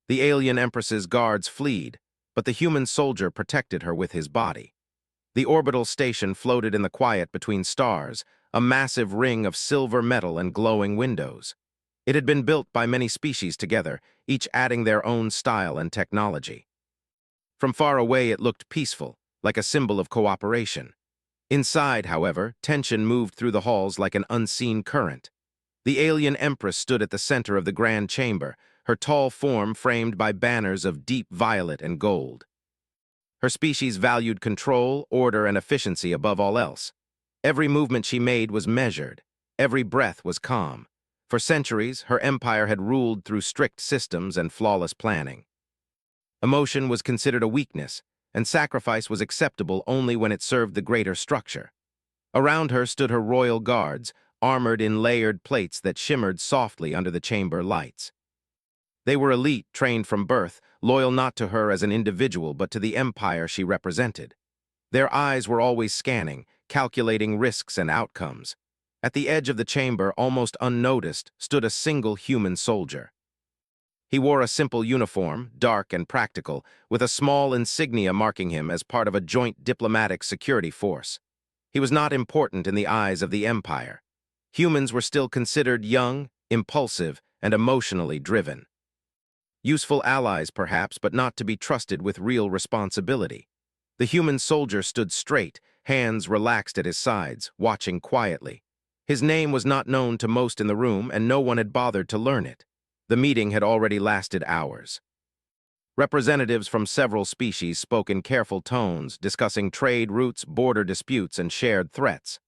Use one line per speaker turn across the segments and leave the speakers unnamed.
The alien Empress's guards fled, but the human soldier protected her with his body. The orbital station floated in the quiet between stars, a massive ring of silver metal and glowing windows. It had been built by many species together, each adding their own style and technology. From far away it looked peaceful, like a symbol of cooperation. Inside, however, tension moved through the halls like an unseen current. The alien Empress stood at the center of the grand chamber, her tall form framed by banners of deep violet and gold. Her species valued control, order, and efficiency above all else. Every movement she made was measured. Every breath was calm. For centuries, her empire had ruled through strict systems and flawless planning. Emotion was considered a weakness, and sacrifice was acceptable only when it served the greater structure. Around her stood her royal guards, armored in layered plates that shimmered softly under the chamber lights. They were elite, trained from birth, loyal not to her as an individual but to the empire she represented. Their eyes were always scanning, calculating risks and outcomes. At the edge of the chamber, almost unnoticed, stood a single human soldier. He wore a simple uniform, dark and practical, with a small insignia marking him as part of a joint diplomatic security force. He was not important in the eyes of the empire. Humans were still considered young, impulsive, and emotionally driven. Useful allies, perhaps, but not to be trusted with real responsibility. The human soldier stood straight, hands relaxed at his sides, watching quietly. His name was not known to most in the room, and no one had bothered to learn it. The meeting had already lasted hours. Representatives from several species spoke in careful tones, discussing trade routes, border disputes, and shared threats.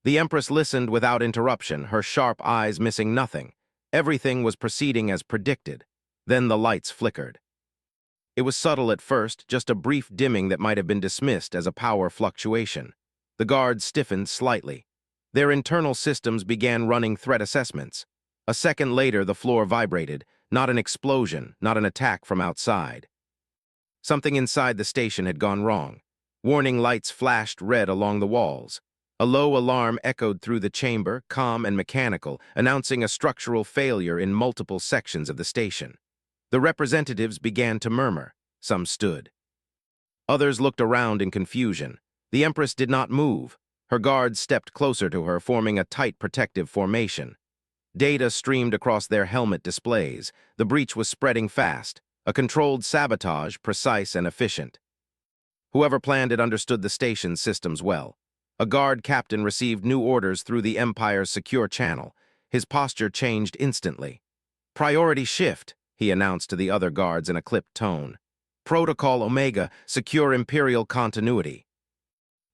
The Empress listened without interruption, her sharp eyes missing nothing. Everything was proceeding as predicted. Then the lights flickered. It was subtle at first, just a brief dimming that might have been dismissed as a power fluctuation. The guards stiffened slightly. Their internal systems began running threat assessments. A second later, the floor vibrated, not an explosion, not an attack from outside. Something inside the station had gone wrong. Warning lights flashed red along the walls. A low alarm echoed through the chamber, calm and mechanical, announcing a structural failure in multiple sections of the station. The representatives began to murmur. Some stood. Others looked around in confusion. The Empress did not move. Her guards stepped closer to her, forming a tight protective formation. Data streamed across their helmet displays. The breach was spreading fast, a controlled sabotage, precise and efficient. Whoever planned it understood the station's systems well. A guard captain received new orders through the Empire's secure channel. His posture changed instantly. "Priority shift," he announced to the other guards in a clipped tone. "Protocol Omega, secure Imperial continuity."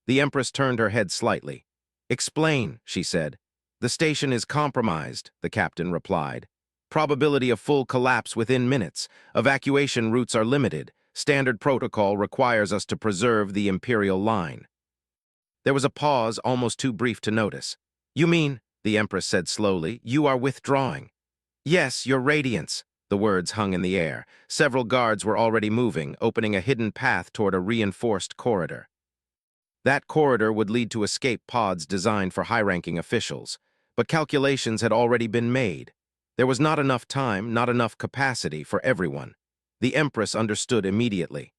The Empress turned her head slightly. "Explain," she said. "The station is compromised," the captain replied. "Probability of full collapse within minutes. Evacuation routes are limited. Standard protocol requires us to preserve the Imperial line." There was a pause almost too brief to notice. "You mean," the Empress said slowly, "you are withdrawing?" "Yes, Your Radiance." The words hung in the air. Several guards were already moving, opening a hidden path toward a reinforced corridor. That corridor would lead to escape pods designed for high-ranking officials. But calculations had already been made. There was not enough time, not enough capacity for everyone. The Empress understood immediately.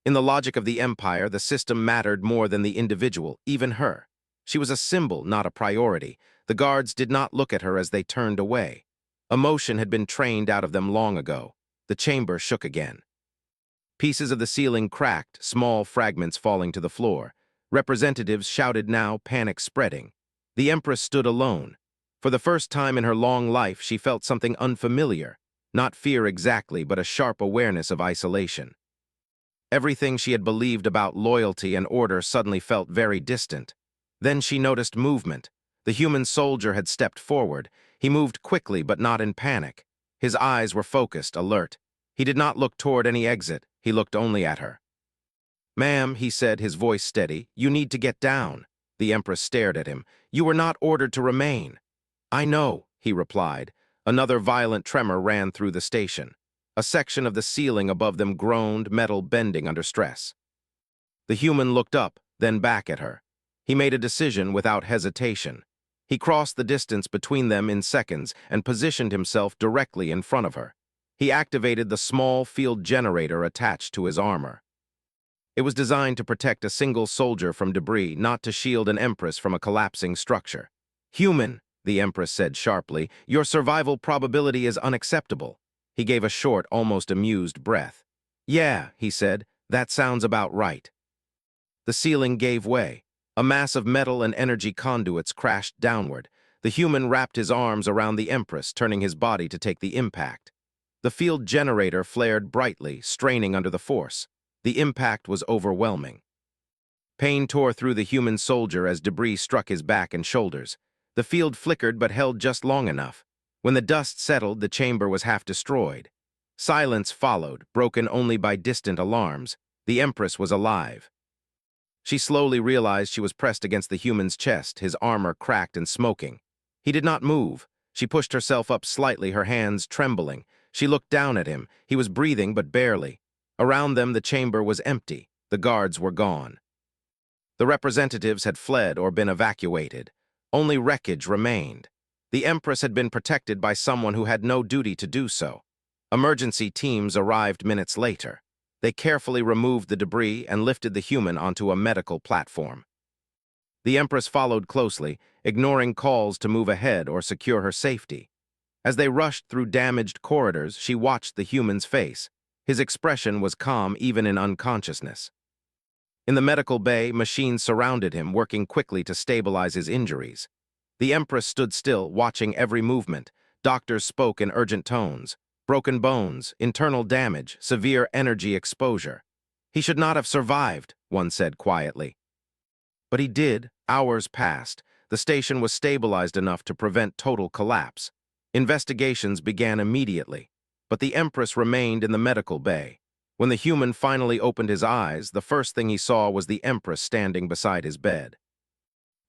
In the logic of the Empire, the system mattered more than the individual, even her. She was a symbol, not a priority. The guards did not look at her as they turned away. Emotion had been trained out of them long ago. The chamber shook again. Pieces of the ceiling cracked, small fragments falling to the floor. Representatives shouted now, panic spreading. The Empress stood alone. For the first time in her long life, she felt something unfamiliar. Not fear exactly, but a sharp awareness of isolation. Everything she had believed about loyalty and order suddenly felt very distant. Then she noticed movement. The human soldier had stepped forward. He moved quickly, but not in panic. His eyes were focused, alert. He did not look toward any exit. He looked only at her. "Ma'am," he said, his voice steady, "you need to get down." The Empress stared at him. "You were not ordered to remain." "I know," he replied. Another violent tremor ran through the station. A section of the ceiling above them groaned, metal bending under stress. The human looked up, then back at her. He made a decision without hesitation. He crossed the distance between them in seconds and positioned himself directly in front of her. He activated the small field generator attached to his armor. It was designed to protect a single soldier from debris, not to shield an Empress from a collapsing structure. "Human," the Empress said sharply, "your survival probability is unacceptable." He gave a short, almost amused breath. "Yeah," he said, "that sounds about right." The ceiling gave way. A mass of metal and energy conduits crashed downward. The human wrapped his arms around the Empress, turning his body to take the impact. The field generator flared brightly, straining under the force. The impact was overwhelming. Pain tore through the human soldier as debris struck his back and shoulders. The field flickered but held just long enough. When the dust settled, the chamber was half destroyed. Silence followed, broken only by distant alarms. The Empress was alive. She slowly realized she was pressed against the human's chest, his armor cracked and smoking. He did not move. She pushed herself up slightly, her hands trembling. She looked down at him. He was breathing, but barely. Around them, the chamber was empty. The guards were gone. The representatives had fled or been evacuated. Only wreckage remained. The Empress had been protected by someone who had no duty to do so. Emergency teams arrived minutes later. They carefully removed the debris and lifted the human onto a medical platform. The Empress followed closely, ignoring calls to move ahead or secure her safety. As they rushed through damaged corridors, she watched the human's face. His expression was calm even in unconsciousness. In the medical bay, machines surrounded him, working quickly to stabilize his injuries. The Empress stood still, watching every movement. Doctors spoke in urgent tones. Broken bones, internal damage, severe energy exposure. "He should not have survived," one said quietly. But he did. Hours passed. The station was stabilized enough to prevent total collapse. Investigations began immediately, but the Empress remained in the medical bay. When the human finally opened his eyes, the first thing he saw was the Empress standing beside his bed.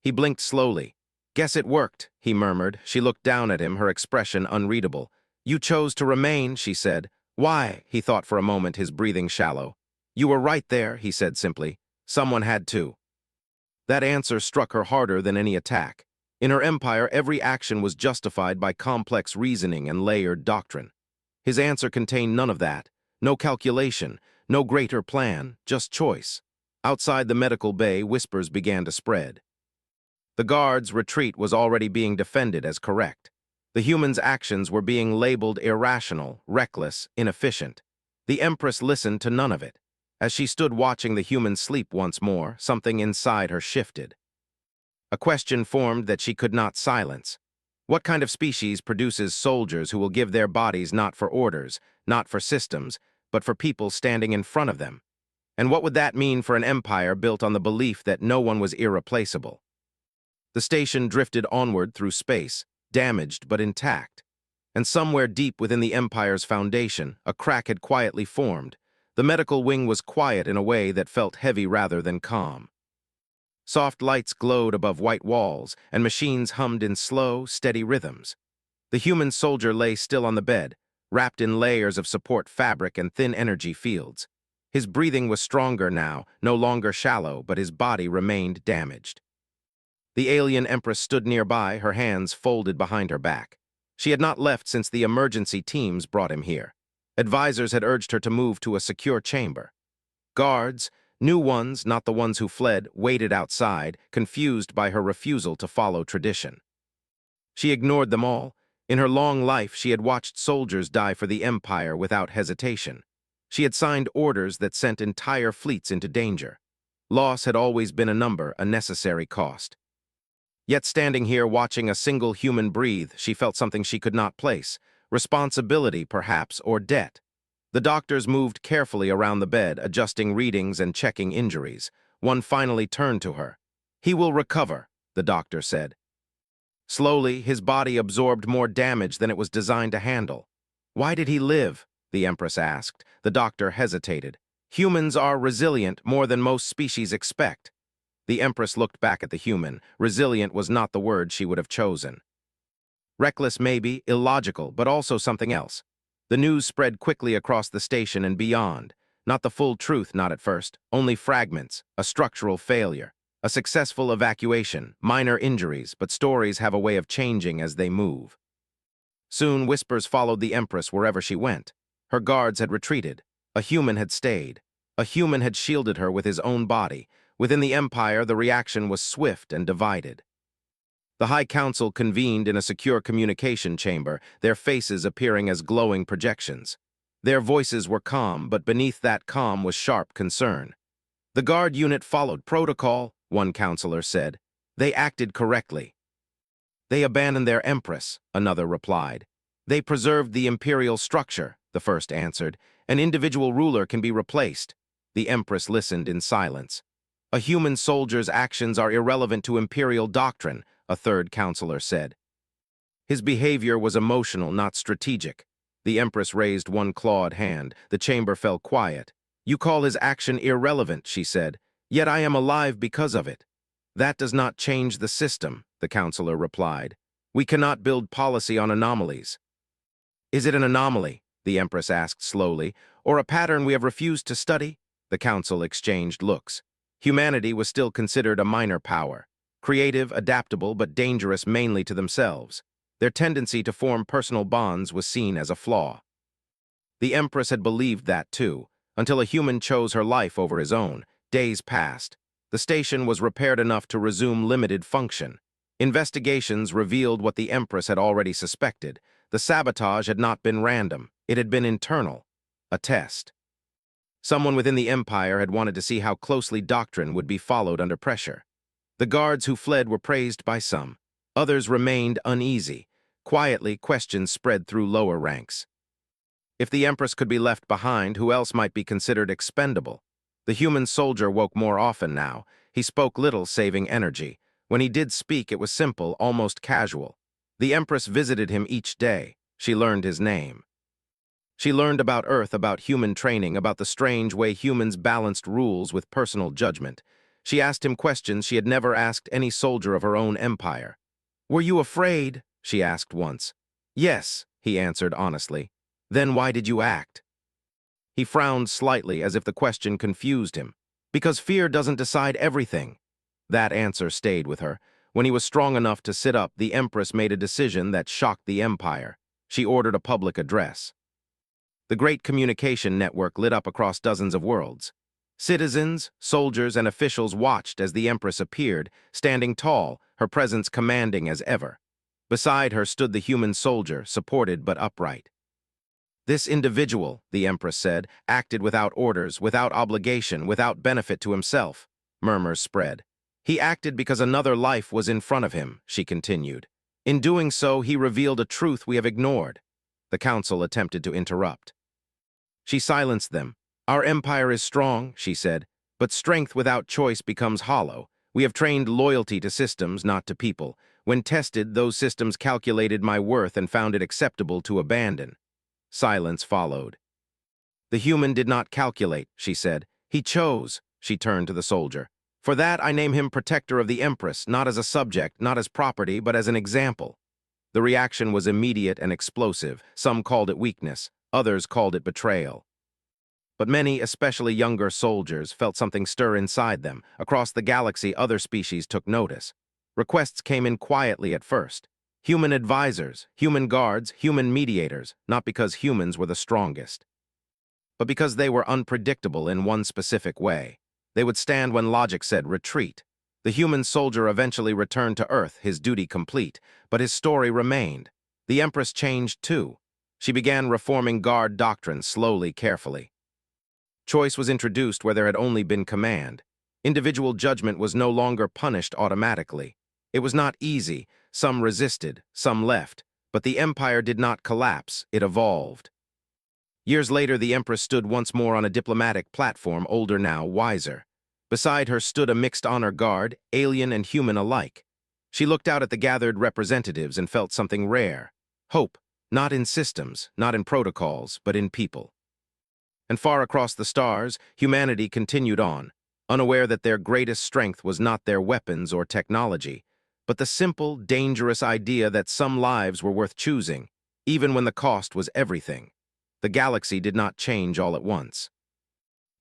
He blinked slowly. "Guess it worked," he murmured. She looked down at him, her expression unreadable. "You chose to remain," she said. "Why?" He thought for a moment, his breathing shallow. "You were right there," he said simply. "Someone had to." That answer struck her harder than any attack. In her empire, every action was justified by complex reasoning and layered doctrine. His answer contained none of that. No calculation, no greater plan, just choice. Outside the medical bay, whispers began to spread. The guards' retreat was already being defended as correct. The human's actions were being labeled irrational, reckless, inefficient. The Empress listened to none of it. As she stood watching the human sleep once more, something inside her shifted. A question formed that she could not silence. What kind of species produces soldiers who will give their bodies not for orders, not for systems, but for people standing in front of them? And what would that mean for an empire built on the belief that no one was irreplaceable? The station drifted onward through space, damaged but intact. And somewhere deep within the empire's foundation, a crack had quietly formed. The medical wing was quiet in a way that felt heavy rather than calm. Soft lights glowed above white walls, and machines hummed in slow, steady rhythms. The human soldier lay still on the bed, wrapped in layers of support fabric and thin energy fields. His breathing was stronger now, no longer shallow, but his body remained damaged. The alien Empress stood nearby, her hands folded behind her back. She had not left since the emergency teams brought him here. Advisors had urged her to move to a secure chamber. Guards, new ones, not the ones who fled, waited outside, confused by her refusal to follow tradition. She ignored them all. In her long life, she had watched soldiers die for the Empire without hesitation. She had signed orders that sent entire fleets into danger. Loss had always been a number, a necessary cost. Yet standing here watching a single human breathe, she felt something she could not place. Responsibility, perhaps, or debt. The doctors moved carefully around the bed, adjusting readings and checking injuries. One finally turned to her. "He will recover," the doctor said. Slowly, his body absorbed more damage than it was designed to handle. "Why did he live?" the Empress asked. The doctor hesitated. "Humans are resilient more than most species expect." The Empress looked back at the human. Resilient was not the word she would have chosen. Reckless maybe, illogical, but also something else. The news spread quickly across the station and beyond. Not the full truth, not at first. Only fragments, a structural failure, a successful evacuation, minor injuries, but stories have a way of changing as they move. Soon, whispers followed the Empress wherever she went. Her guards had retreated. A human had stayed. A human had shielded her with his own body. Within the Empire, the reaction was swift and divided. The High Council convened in a secure communication chamber, their faces appearing as glowing projections. Their voices were calm, but beneath that calm was sharp concern. The guard unit followed protocol, one counselor said. They acted correctly. They abandoned their Empress, another replied. They preserved the imperial structure, the first answered. An individual ruler can be replaced. The Empress listened in silence. A human soldier's actions are irrelevant to imperial doctrine, a third counselor said. His behavior was emotional, not strategic. The Empress raised one clawed hand. The chamber fell quiet. You call his action irrelevant, she said, yet I am alive because of it. That does not change the system, the counselor replied. We cannot build policy on anomalies. Is it an anomaly, the Empress asked slowly, or a pattern we have refused to study? The council exchanged looks. Humanity was still considered a minor power, creative, adaptable, but dangerous mainly to themselves. Their tendency to form personal bonds was seen as a flaw. The Empress had believed that too, until a human chose her life over his own. Days passed. The station was repaired enough to resume limited function. Investigations revealed what the Empress had already suspected. The sabotage had not been random. It had been internal. A test. Someone within the Empire had wanted to see how closely doctrine would be followed under pressure. The guards who fled were praised by some. Others remained uneasy. Quietly, questions spread through lower ranks. If the Empress could be left behind, who else might be considered expendable? The human soldier woke more often now. He spoke little, saving energy. When he did speak, it was simple, almost casual. The Empress visited him each day. She learned his name. She learned about Earth, about human training, about the strange way humans balanced rules with personal judgment. She asked him questions she had never asked any soldier of her own empire. "Were you afraid?" she asked once. "Yes," he answered honestly. "Then why did you act?" He frowned slightly as if the question confused him. "Because fear doesn't decide everything." That answer stayed with her. When he was strong enough to sit up, the Empress made a decision that shocked the Empire. She ordered a public address. The great communication network lit up across dozens of worlds. Citizens, soldiers, and officials watched as the Empress appeared, standing tall, her presence commanding as ever. Beside her stood the human soldier, supported but upright. This individual, the Empress said, acted without orders, without obligation, without benefit to himself. Murmurs spread. He acted because another life was in front of him, she continued. In doing so, he revealed a truth we have ignored. The council attempted to interrupt. She silenced them. Our empire is strong, she said, but strength without choice becomes hollow. We have trained loyalty to systems, not to people. When tested, those systems calculated my worth and found it acceptable to abandon. Silence followed. The human did not calculate, she said. He chose, she turned to the soldier. For that, I name him protector of the Empress, not as a subject, not as property, but as an example. The reaction was immediate and explosive. Some called it weakness. Others called it betrayal. But many, especially younger soldiers, felt something stir inside them. Across the galaxy, other species took notice. Requests came in quietly at first. Human advisors, human guards, human mediators, not because humans were the strongest, but because they were unpredictable in one specific way. They would stand when logic said retreat. The human soldier eventually returned to Earth, his duty complete, but his story remained. The Empress changed too. She began reforming guard doctrine slowly, carefully. Choice was introduced where there had only been command. Individual judgment was no longer punished automatically. It was not easy. Some resisted, some left. But the empire did not collapse. It evolved. Years later, the Empress stood once more on a diplomatic platform, older now, wiser. Beside her stood a mixed honor guard, alien and human alike. She looked out at the gathered representatives and felt something rare. Hope. Not in systems, not in protocols, but in people. And far across the stars, humanity continued on, unaware that their greatest strength was not their weapons or technology, but the simple, dangerous idea that some lives were worth choosing, even when the cost was everything. The galaxy did not change all at once.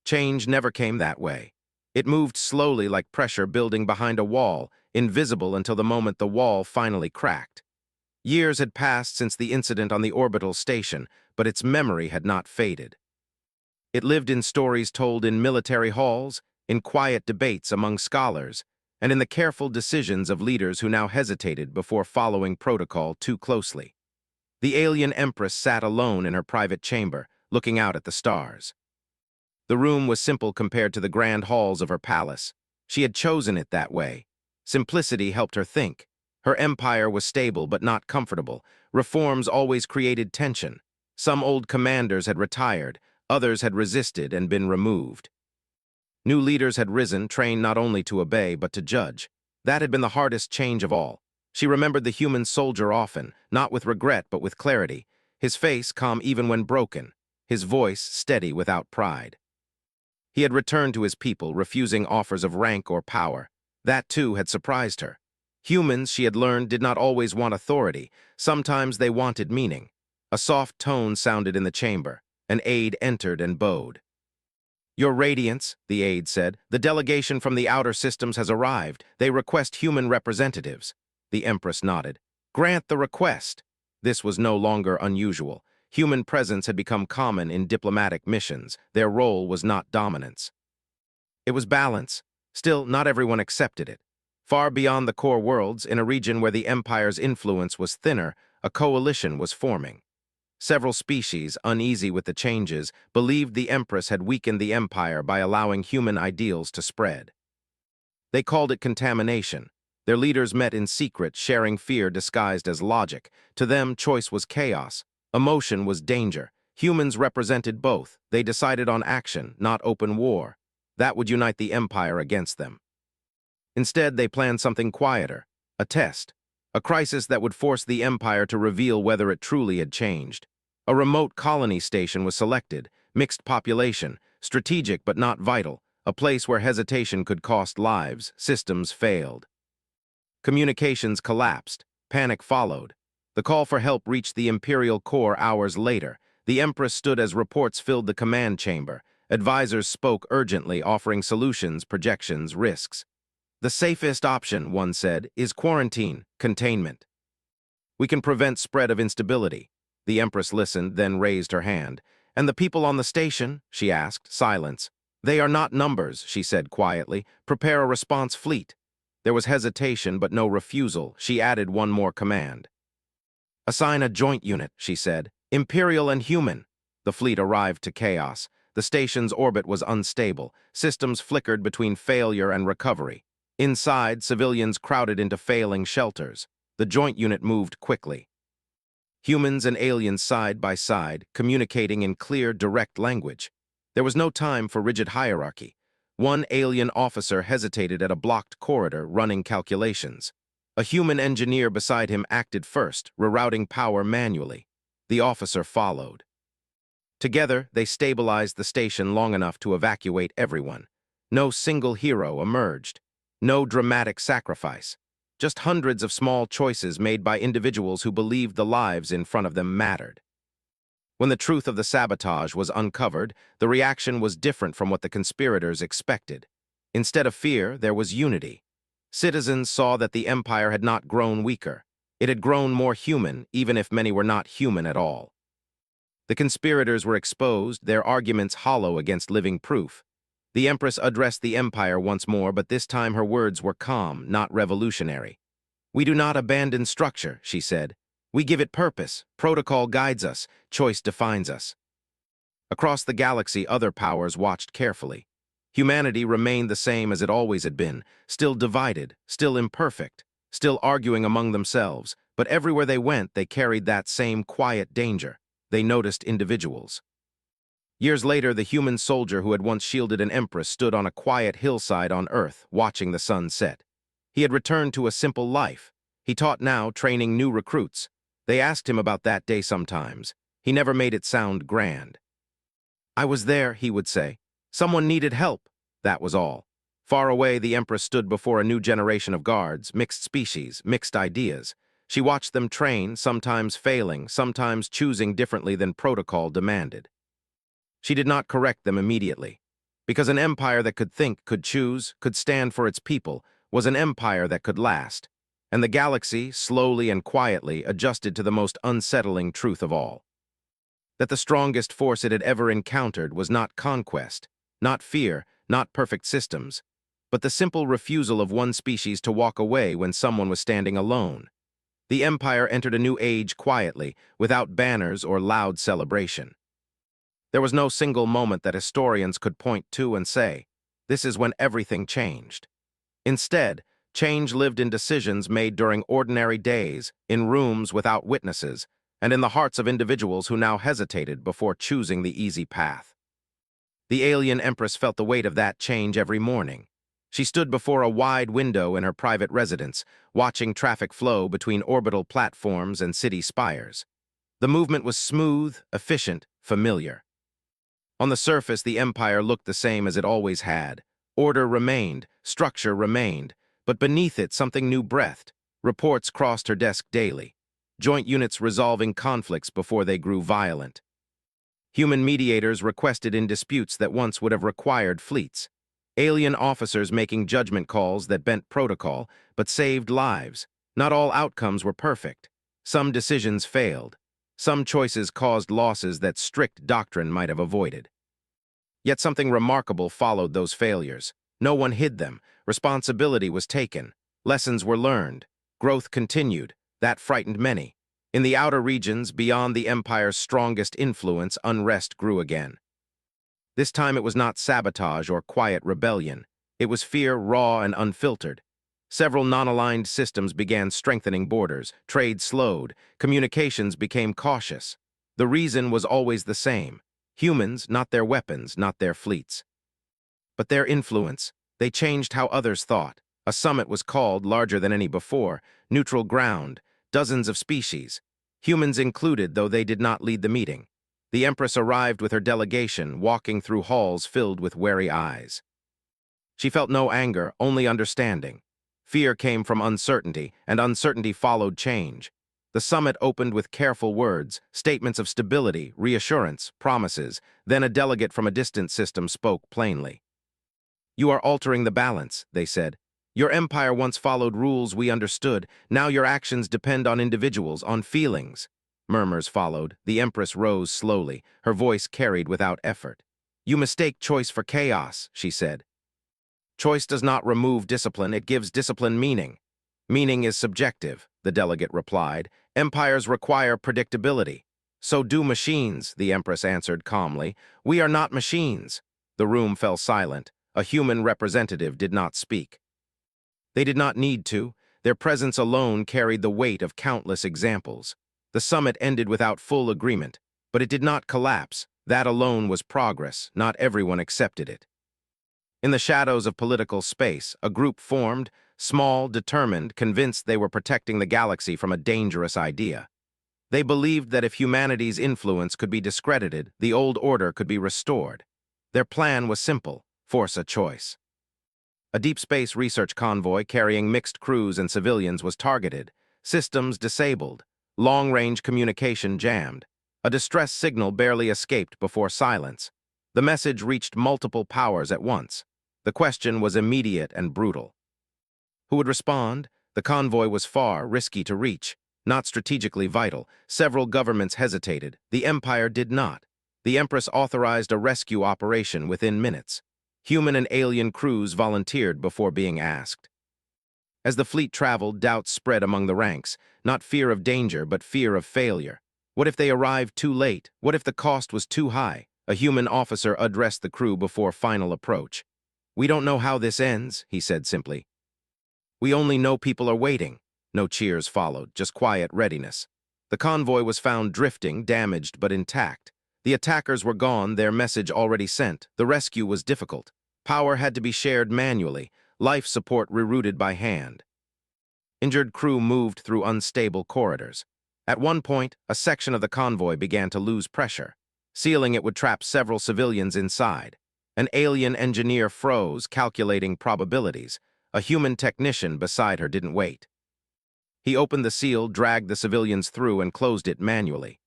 Change never came that way. It moved slowly like pressure building behind a wall, invisible until the moment the wall finally cracked. Years had passed since the incident on the orbital station, but its memory had not faded. It lived in stories told in military halls, in quiet debates among scholars, and in the careful decisions of leaders who now hesitated before following protocol too closely. The alien Empress sat alone in her private chamber, looking out at the stars. The room was simple compared to the grand halls of her palace. She had chosen it that way. Simplicity helped her think. Her empire was stable but not comfortable. Reforms always created tension. Some old commanders had retired, others had resisted and been removed. New leaders had risen, trained not only to obey but to judge. That had been the hardest change of all. She remembered the human soldier often, not with regret but with clarity, his face calm even when broken, his voice steady without pride. He had returned to his people, refusing offers of rank or power. That, too, had surprised her. Humans, she had learned, did not always want authority. Sometimes they wanted meaning. A soft tone sounded in the chamber. An aide entered and bowed. "Your Radiance," the aide said, "the delegation from the outer systems has arrived. They request human representatives." The Empress nodded. "Grant the request." This was no longer unusual. Human presence had become common in diplomatic missions. Their role was not dominance. It was balance. Still, not everyone accepted it. Far beyond the core worlds, in a region where the Empire's influence was thinner, a coalition was forming. Several species, uneasy with the changes, believed the Empress had weakened the Empire by allowing human ideals to spread. They called it contamination. Their leaders met in secret, sharing fear disguised as logic. To them, choice was chaos. Emotion was danger. Humans represented both. They decided on action, not open war. That would unite the Empire against them. Instead, they planned something quieter, a test, a crisis that would force the Empire to reveal whether it truly had changed. A remote colony station was selected, mixed population, strategic but not vital, a place where hesitation could cost lives. Systems failed. Communications collapsed. Panic followed. The call for help reached the Imperial core hours later. The Empress stood as reports filled the command chamber. Advisors spoke urgently, offering solutions, projections, risks. "The safest option," one said, "is quarantine, containment. We can prevent spread of instability." The Empress listened, then raised her hand. "And the people on the station?" she asked. Silence. "They are not numbers," she said quietly. "Prepare a response fleet." There was hesitation, but no refusal. She added one more command. "Assign a joint unit," she said. "Imperial and human." The fleet arrived to chaos. The station's orbit was unstable. Systems flickered between failure and recovery. Inside, civilians crowded into failing shelters. The joint unit moved quickly. Humans and aliens side by side, communicating in clear, direct language. There was no time for rigid hierarchy. One alien officer hesitated at a blocked corridor, running calculations. A human engineer beside him acted first, rerouting power manually. The officer followed. Together, they stabilized the station long enough to evacuate everyone. No single hero emerged. No dramatic sacrifice. Just hundreds of small choices made by individuals who believed the lives in front of them mattered. When the truth of the sabotage was uncovered, the reaction was different from what the conspirators expected. Instead of fear, there was unity. Citizens saw that the Empire had not grown weaker. It had grown more human, even if many were not human at all. The conspirators were exposed, their arguments hollow against living proof. The Empress addressed the Empire once more, but this time her words were calm, not revolutionary. "We do not abandon structure," she said. "We give it purpose. Protocol guides us. Choice defines us." Across the galaxy, other powers watched carefully. Humanity remained the same as it always had been, still divided, still imperfect, still arguing among themselves, but everywhere they went, they carried that same quiet danger. They noticed individuals. Years later, the human soldier who had once shielded an empress stood on a quiet hillside on Earth, watching the sun set. He had returned to a simple life. He taught now, training new recruits. They asked him about that day sometimes. He never made it sound grand. "I was there," he would say. "Someone needed help." That was all. Far away, the Empress stood before a new generation of guards, mixed species, mixed ideas. She watched them train, sometimes failing, sometimes choosing differently than protocol demanded. She did not correct them immediately. Because an empire that could think, could choose, could stand for its people, was an empire that could last. And the galaxy, slowly and quietly, adjusted to the most unsettling truth of all. That the strongest force it had ever encountered was not conquest, not fear, not perfect systems, but the simple refusal of one species to walk away when someone was standing alone. The Empire entered a new age quietly, without banners or loud celebration. There was no single moment that historians could point to and say, "This is when everything changed." Instead, change lived in decisions made during ordinary days, in rooms without witnesses, and in the hearts of individuals who now hesitated before choosing the easy path. The alien Empress felt the weight of that change every morning. She stood before a wide window in her private residence, watching traffic flow between orbital platforms and city spires. The movement was smooth, efficient, familiar. On the surface, the Empire looked the same as it always had. Order remained, structure remained, but beneath it something new breathed. Reports crossed her desk daily. Joint units resolving conflicts before they grew violent. Human mediators requested in disputes that once would have required fleets. Alien officers making judgment calls that bent protocol, but saved lives. Not all outcomes were perfect. Some decisions failed. Some choices caused losses that strict doctrine might have avoided. Yet something remarkable followed those failures. No one hid them. Responsibility was taken. Lessons were learned. Growth continued. That frightened many. In the outer regions, beyond the Empire's strongest influence, unrest grew again. This time it was not sabotage or quiet rebellion. It was fear raw and unfiltered. Several non-aligned systems began strengthening borders, trade slowed, communications became cautious. The reason was always the same. Humans, not their weapons, not their fleets. But their influence, they changed how others thought. A summit was called, larger than any before, neutral ground, dozens of species. Humans included, though they did not lead the meeting. The Empress arrived with her delegation, walking through halls filled with wary eyes. She felt no anger, only understanding. Fear came from uncertainty, and uncertainty followed change. The summit opened with careful words, statements of stability, reassurance, promises. Then a delegate from a distant system spoke plainly. "You are altering the balance," they said. "Your empire once followed rules we understood. Now your actions depend on individuals, on feelings." Murmurs followed. The Empress rose slowly, her voice carried without effort. "You mistake choice for chaos," she said. "Choice does not remove discipline, it gives discipline meaning." "Meaning is subjective," the delegate replied. "Empires require predictability." "So do machines," the Empress answered calmly. "We are not machines." The room fell silent. A human representative did not speak. They did not need to. Their presence alone carried the weight of countless examples. The summit ended without full agreement, but it did not collapse. That alone was progress. Not everyone accepted it. In the shadows of political space, a group formed, small, determined, convinced they were protecting the galaxy from a dangerous idea. They believed that if humanity's influence could be discredited, the old order could be restored. Their plan was simple: force a choice. A deep space research convoy carrying mixed crews and civilians was targeted, systems disabled, long-range communication jammed. A distress signal barely escaped before silence. The message reached multiple powers at once. The question was immediate and brutal. Who would respond? The convoy was far, risky to reach, not strategically vital. Several governments hesitated. The Empire did not. The Empress authorized a rescue operation within minutes. Human and alien crews volunteered before being asked. As the fleet traveled, doubts spread among the ranks, not fear of danger, but fear of failure. What if they arrived too late? What if the cost was too high? A human officer addressed the crew before final approach. "We don't know how this ends," he said simply. "We only know people are waiting." No cheers followed, just quiet readiness. The convoy was found drifting, damaged but intact. The attackers were gone, their message already sent. The rescue was difficult. Power had to be shared manually, life support rerouted by hand. Injured crew moved through unstable corridors. At one point, a section of the convoy began to lose pressure. Sealing it would trap several civilians inside. An alien engineer froze, calculating probabilities. A human technician beside her didn't wait. He opened the seal, dragged the civilians through, and closed it manually.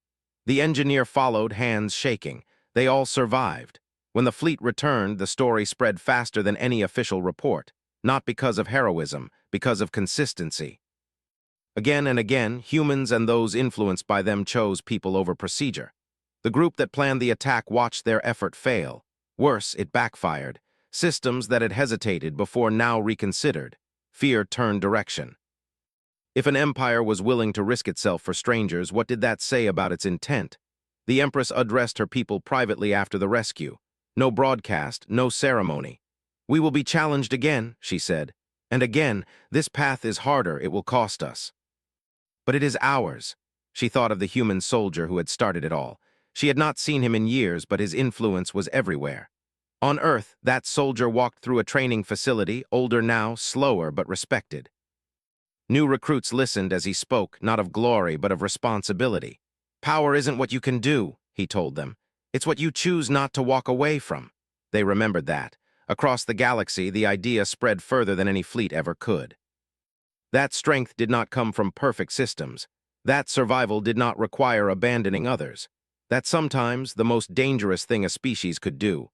The engineer followed, hands shaking. They all survived. When the fleet returned, the story spread faster than any official report. Not because of heroism, because of consistency. Again and again, humans and those influenced by them chose people over procedure. The group that planned the attack watched their effort fail. Worse, it backfired. Systems that had hesitated before now reconsidered. Fear turned direction. If an empire was willing to risk itself for strangers, what did that say about its intent? The Empress addressed her people privately after the rescue. No broadcast, no ceremony. "We will be challenged again," she said. "And again, this path is harder, it will cost us. But it is ours." She thought of the human soldier who had started it all. She had not seen him in years, but his influence was everywhere. On Earth, that soldier walked through a training facility, older now, slower but respected. New recruits listened as he spoke, not of glory, but of responsibility. "Power isn't what you can do," he told them. "It's what you choose not to walk away from." They remembered that. Across the galaxy, the idea spread further than any fleet ever could. That strength did not come from perfect systems. That survival did not require abandoning others. That sometimes the most dangerous thing a species could do